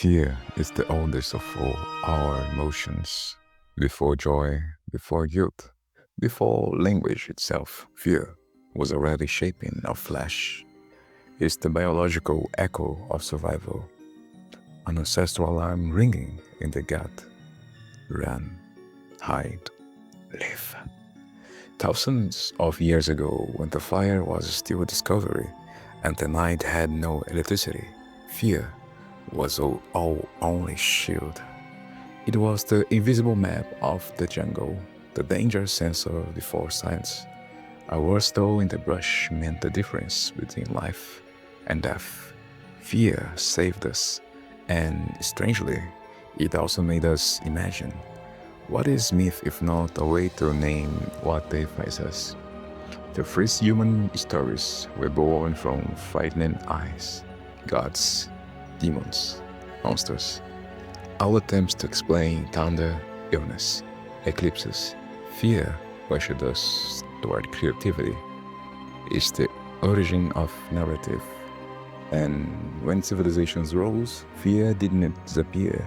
Fear is the oldest of all our emotions. Before joy, before youth, before language itself, fear was already shaping our flesh. It's the biological echo of survival, an ancestral alarm ringing in the gut. Run, hide, live. Thousands of years ago, when the fire was still a discovery and the night had no electricity, fear was our only shield. It was the invisible map of the jungle, the danger sensor before science. A word stole in the brush meant the difference between life and death. Fear saved us, and strangely, it also made us imagine. What is myth if not a way to name what terrifies us? The first human stories were born from frightening eyes, gods, demons, monsters. Our attempts to explain thunder, illness, eclipses, fear pushed us toward creativity. It's the origin of narrative. And when civilizations rose, fear didn't disappear.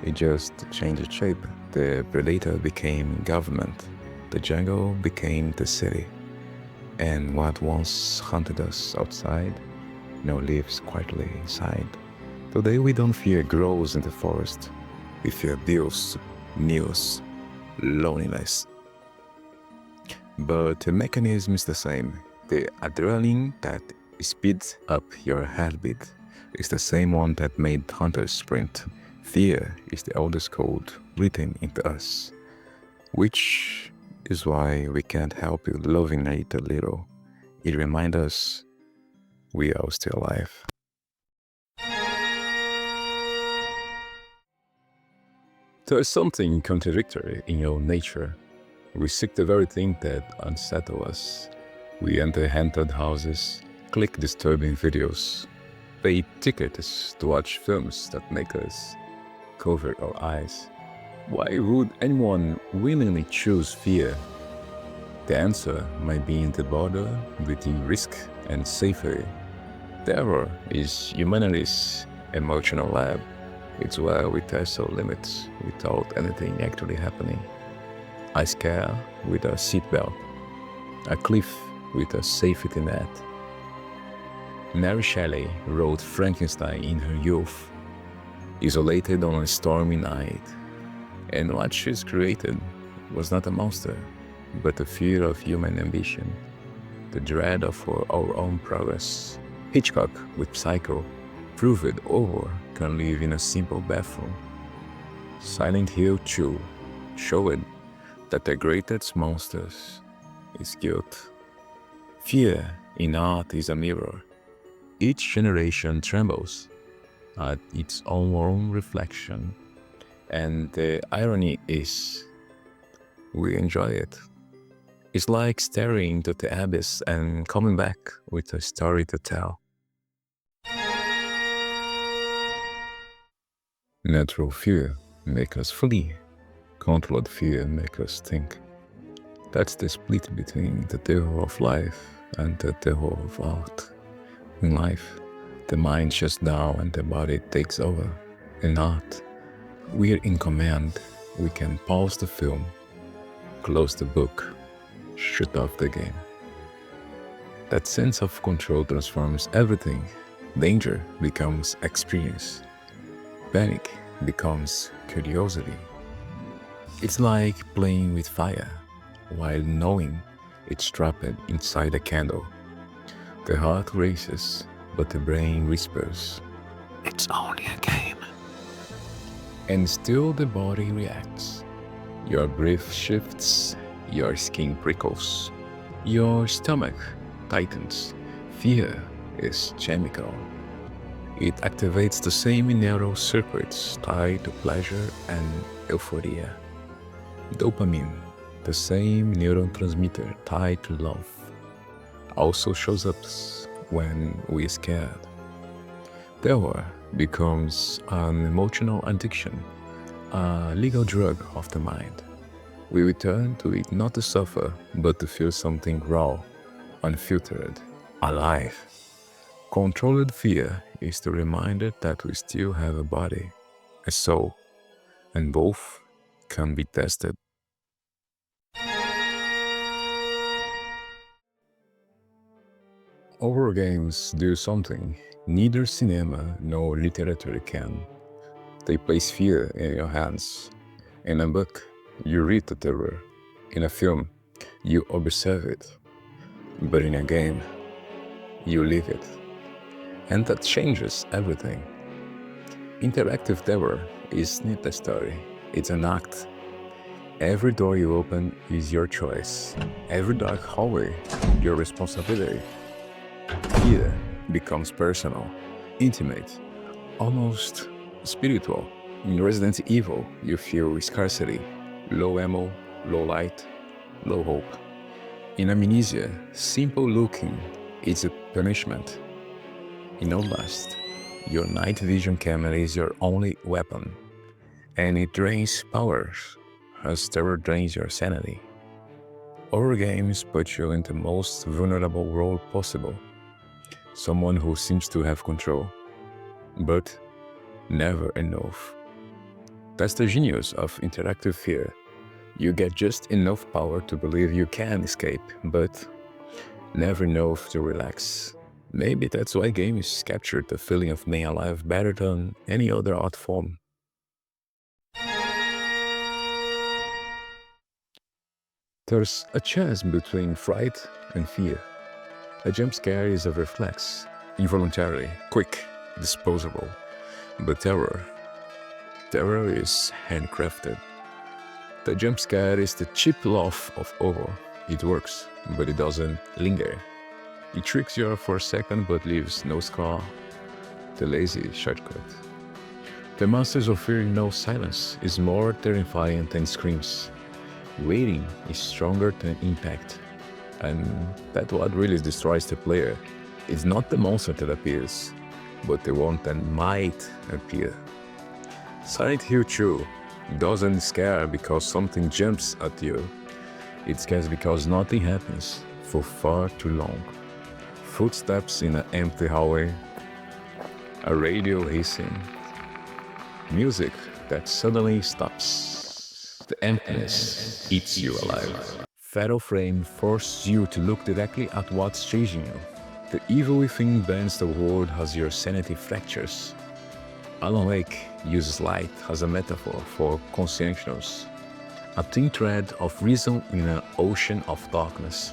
It just changed shape. The predator became government. The jungle became the city. And what once haunted us outside now lives quietly inside. Today we don't fear grows in the forest. We fear bills, news, loneliness. But the mechanism is the same. The adrenaline that speeds up your heartbeat is the same one that made hunters sprint. Fear is the oldest code written into us, which is why we can't help loving it a little. It reminds us we are still alive. There is something contradictory in your nature. We seek the very thing that unsettles us. We enter haunted houses, click disturbing videos, pay tickets to watch films that make us cover our eyes. Why would anyone willingly choose fear? The answer might be in the border between risk and safety. Terror is humanity's emotional lab. It's where we test our limits without anything actually happening. A scare with a seatbelt, a cliff with a safety net. Mary Shelley wrote Frankenstein in her youth, isolated on a stormy night, and what she's created was not a monster, but the fear of human ambition, the dread of our own progress. Hitchcock with Psycho proved horror can live in a simple bathroom. Silent Hill 2 showed that the greatest monsters is guilt. Fear in art is a mirror. Each generation trembles at its own reflection, and the irony is, we enjoy it. It's like staring into the abyss and coming back with a story to tell. Natural fear makes us flee. Controlled fear makes us think. That's the split between the terror of life and the terror of art. In life, the mind shuts down and the body takes over. In art, we're in command. We can pause the film, close the book, shut off the game. That sense of control transforms everything. Danger becomes experience. Panic becomes curiosity. It's like playing with fire while knowing it's trapped inside a candle. The heart races, but the brain whispers, "It's only a game." And still the body reacts. Your breath shifts, your skin prickles, your stomach tightens. Fear is chemical. It activates the same neural circuits tied to pleasure and euphoria. Dopamine, the same neurotransmitter tied to love, also shows up when we're scared. Terror becomes an emotional addiction, a legal drug of the mind. We return to it not to suffer, but to feel something raw, unfiltered, alive. Controlled fear is the reminder that we still have a body, a soul, and both can be tested. Horror games do something neither cinema nor literature can. They place fear in your hands. In a book, you read the terror. In a film, you observe it. But in a game, you live it. And that changes everything. Interactive terror isn't a story, it's an act. Every door you open is your choice. Every dark hallway, your responsibility. Fear becomes personal, intimate, almost spiritual. In Resident Evil, you feel scarcity, low ammo, low light, low hope. In Amnesia, simple looking is a punishment. In Outlast, your night vision camera is your only weapon, and it drains powers as terror drains your sanity. Horror games put you in the most vulnerable role possible. Someone who seems to have control, but never enough. That's the genius of interactive fear. You get just enough power to believe you can escape, but never enough to relax. Maybe that's why games captured the feeling of being alive better than any other art form. There's a chance between fright and fear. A jump scare is a reflex, involuntary, quick, disposable. But terror is handcrafted. The jump scare is the cheap loaf of horror. It works, but it doesn't linger. It tricks you for a second but leaves no scar. The lazy shortcut. The Masters of Fear know silence is more terrifying than screams. Waiting is stronger than impact. And that's what really destroys the player. It's not the monster that appears, but the one that might appear. Silent Hill 2 doesn't scare because something jumps at you. It scares because nothing happens for far too long. Footsteps in an empty hallway, a radio hissing, music that suddenly stops. The emptiness eats you alive. Fatal Frame forces you to look directly at what's chasing you. The evil within bends the world as your sanity fractures. Alan Wake uses light as a metaphor for conscientiousness, a thin thread of reason in an ocean of darkness.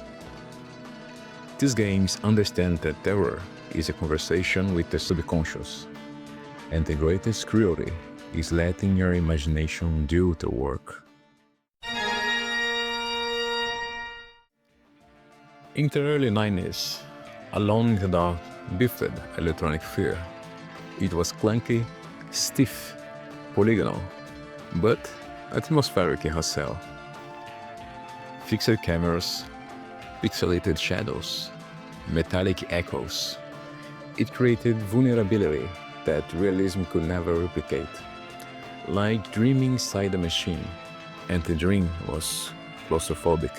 These games understand that terror is a conversation with the subconscious, and the greatest cruelty is letting your imagination do the work. In the early 90s, Alone in the Dark birthed electronic fear. It was clunky, stiff, polygonal, but atmospheric in herself. Fixed cameras, pixelated shadows, metallic echoes. It created vulnerability that realism could never replicate. Like dreaming inside a machine, and the dream was claustrophobic.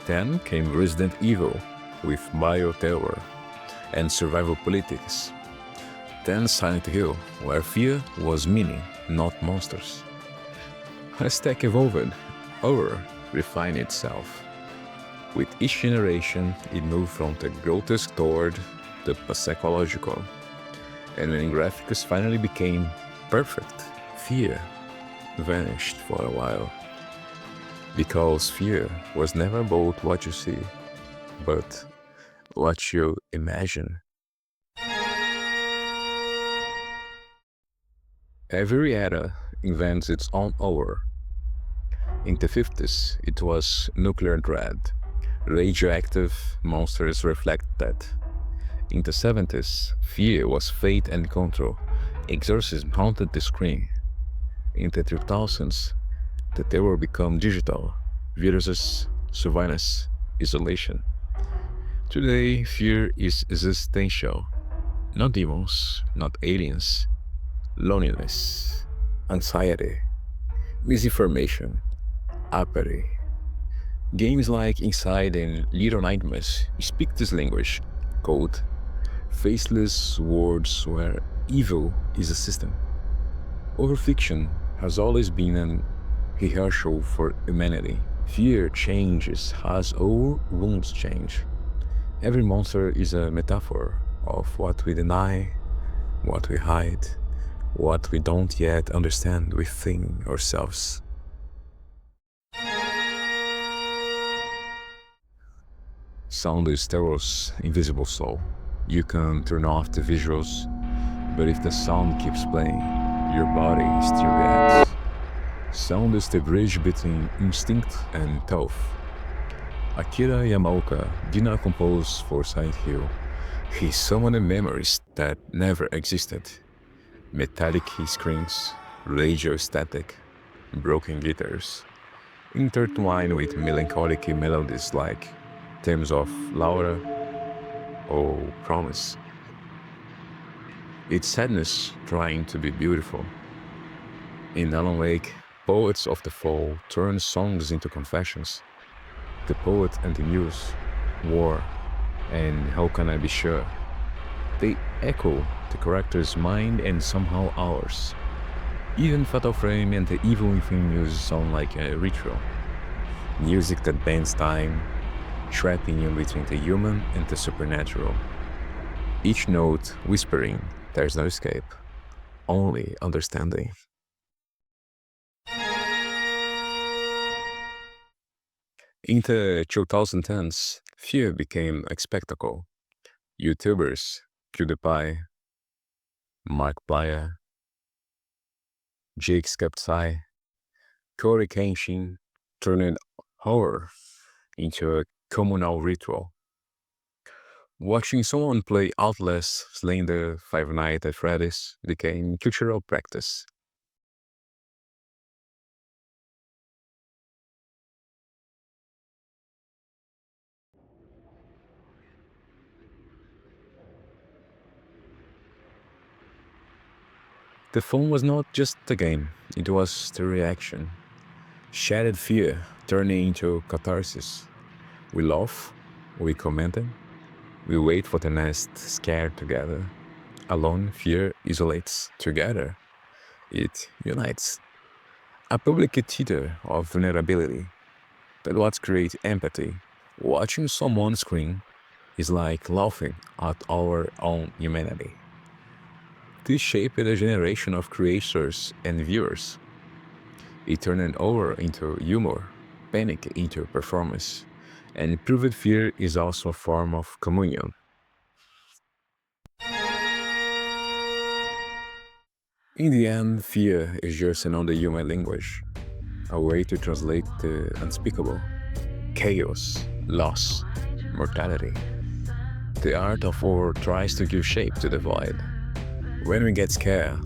Then came Resident Evil with bioterror and survival politics. Then Silent Hill, where fear was meaning, not monsters. As tech evolved, horror refined itself. With each generation, it moved from the grotesque toward the psychological. And when graphics finally became perfect, fear vanished for a while. Because fear was never about what you see, but what you imagine. Every era invents its own horror. In the 50s, it was nuclear dread. Radioactive monsters reflect that. In the 70s, fear was fate and control. Exorcism haunted the screen. In the 2000s, the terror became digital. Viruses, surveillance, isolation. Today, fear is existential. Not demons, not aliens. Loneliness, anxiety, misinformation, apathy. Games like Inside and Little Nightmares speak this language. Cold, faceless words where evil is a system. Our fiction has always been an rehearsal for humanity. Fear changes as our wounds change. Every monster is a metaphor of what we deny, what we hide, what we don't yet understand within ourselves. Sound is terror's invisible soul. You can turn off the visuals, but if the sound keeps playing, your body still reacts. Sound is the bridge between instinct and thought. Akira Yamaoka did not compose for Silent Hill. He summoned memories that never existed. Metallic screams, radio static, broken guitars, intertwined with melancholic melodies like themes of Laura or Promise. It's sadness trying to be beautiful. In Alan Wake, poets of the fall turn songs into confessions. The Poet and the Muse, War, and How Can I Be Sure? They echo the character's mind and somehow ours. Even Fatal Frame and the Evil Within Muse sound like a ritual. Music that bends time, trapping you between the human and the supernatural. Each note whispering, there's no escape, only understanding. In the 2010s, fear became a spectacle. YouTubers, PewDiePie, Markiplier, Jake Skepti, Corey Kenshin turned horror into a communal ritual. Watching someone play Outlast slaying the Five Nights at Freddy's became cultural practice. The phone was not just a game, it was the reaction. Shattered fear turning into catharsis. We laugh, we comment, we wait for the next scare together. Alone, fear isolates. Together, it unites. A public theater of vulnerability. But what creates empathy? Watching someone scream is like laughing at our own humanity. This shaped a generation of creators and viewers. It turned horror into humor, panic into performance, and proved fear is also a form of communion. In the end, fear is just another human language, a way to translate the unspeakable, chaos, loss, mortality. The art of war tries to give shape to the void. When we get scared,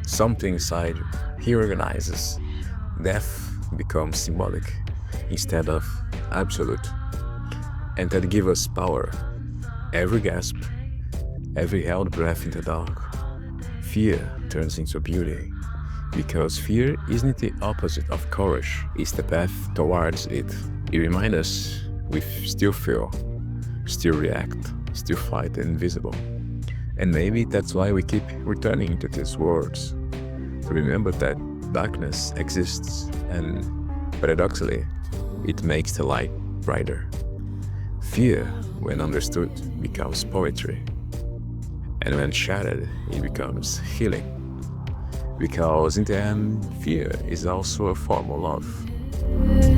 something inside reorganizes. Death becomes symbolic instead of absolute, and that gives us power. Every gasp, every held breath in the dark, fear turns into beauty. Because fear isn't the opposite of courage, it's the path towards it. It reminds us we still feel, still react, still fight the invisible. And maybe that's why we keep returning to these words. To remember that darkness exists and, paradoxically, it makes the light brighter. Fear, when understood, becomes poetry. And when shattered, it becomes healing. Because in the end, fear is also a form of love.